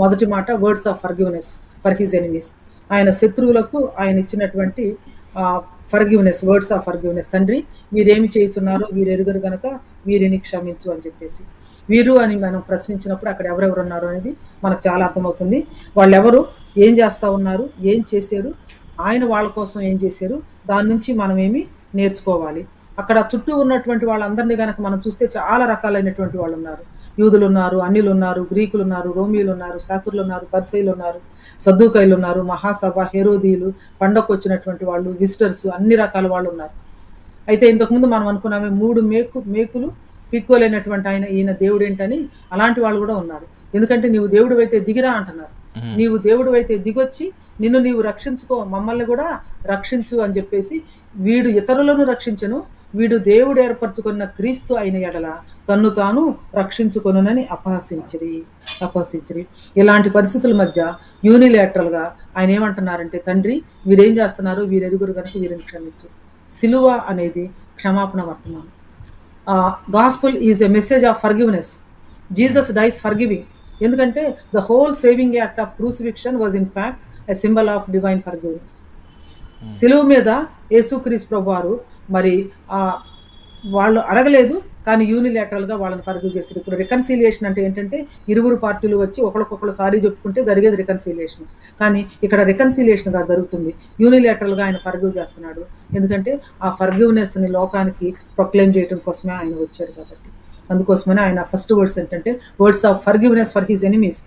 మొదటి మాట words of forgiveness for his enemies. ఆయన శత్రువులకు ఆయన ఇచ్చినటువంటి ఫర్గివ్నెస్, వర్డ్స్ ఆఫ్ ఫర్గివ్నెస్. తండ్రి వీరేమి చేస్తున్నారో వీరు ఎరుగరు గనక వీరిని క్షమించు అని చెప్పేసి. వీరు అని మనం ప్రశ్నించినప్పుడు అక్కడ ఎవరెవరు ఉన్నారు అనేది మనకు చాలా అర్థమవుతుంది. వాళ్ళెవరు, ఏం చేస్తూ ఉన్నారు, ఏం చేశారు, ఆయన వాళ్ళ కోసం ఏం చేశారు, దాని నుంచి మనం ఏమి నేర్చుకోవాలి. అక్కడ చుట్టూ ఉన్నటువంటి వాళ్ళందరినీ కనుక మనం చూస్తే చాలా రకాలైనటువంటి వాళ్ళు ఉన్నారు. యూదులు ఉన్నారు, అన్యులు ఉన్నారు, గ్రీకులు ఉన్నారు, రోమియోలు ఉన్నారు, శాస్త్రులు ఉన్నారు, పరిసయ్యులు ఉన్నారు, సద్దూకయ్యులు ఉన్నారు, మహాసభ, హెరోదీయులు, పండగకు వచ్చినటువంటి వాళ్ళు, విజిటర్స్, అన్ని రకాల వాళ్ళు ఉన్నారు. అయితే ఇంతకుముందు మనం అనుకున్నామే 3 మేకులు పిక్కోలేనటువంటి ఈయన దేవుడు ఏంటని. అలాంటి వాళ్ళు కూడా ఉన్నారు. ఎందుకంటే నీవు దేవుడు అయితే దిగిరా అంటున్నారు. నీవు దేవుడు అయితే దిగొచ్చి నిన్ను నీవు రక్షించుకో, మమ్మల్ని కూడా రక్షించు అని చెప్పేసి. వీడు ఇతరులను రక్షించను, వీడు దేవుడు ఏర్పరచుకున్న క్రీస్తు అయిన ఎడల తన్ను తాను రక్షించుకొనునని అపహసించిరి. ఇలాంటి పరిస్థితుల మధ్య యూనిలేటరల్గా ఆయన ఏమంటున్నారంటే, తండ్రి వీరేం చేస్తున్నారు, వీరెరుగురు కనుక వీరిని క్షమించు. సిలువ అనేది క్షమాపణ వర్తమానం. Gospel is a message of forgiveness. Jesus dies forgiving. ఎందుకంటే the whole saving act of crucifixion was in fact a symbol of divine forgiveness. సిలువ మీద యేసుక్రీస్తు ప్రభువారు మరి వాళ్ళు అడగలేదు, కానీ యూనిలేటరల్గా వాళ్ళని ఫర్గివ్ చేశారు. ఇప్పుడు రికన్సిలియేషన్ అంటే ఏంటంటే ఇరువురు పార్టీలు వచ్చి ఒకరికొకరు సారీ చెప్పుకుంటే జరిగేది రికన్సిలియేషన్. కానీ ఇక్కడ రికన్సిలియేషన్గా జరుగుతుంది, యూనిలేటరల్గా ఆయన ఫర్గివ్ చేస్తున్నాడు. ఎందుకంటే ఆ ఫర్గివ్నెస్ని లోకానికి ప్రొక్లెయిమ్ చేయడం కోసమే ఆయన వచ్చాడు కాబట్టి. అందుకోసమనే ఆయన ఫస్ట్ వర్డ్స్ ఏంటంటే words of forgiveness for his enemies.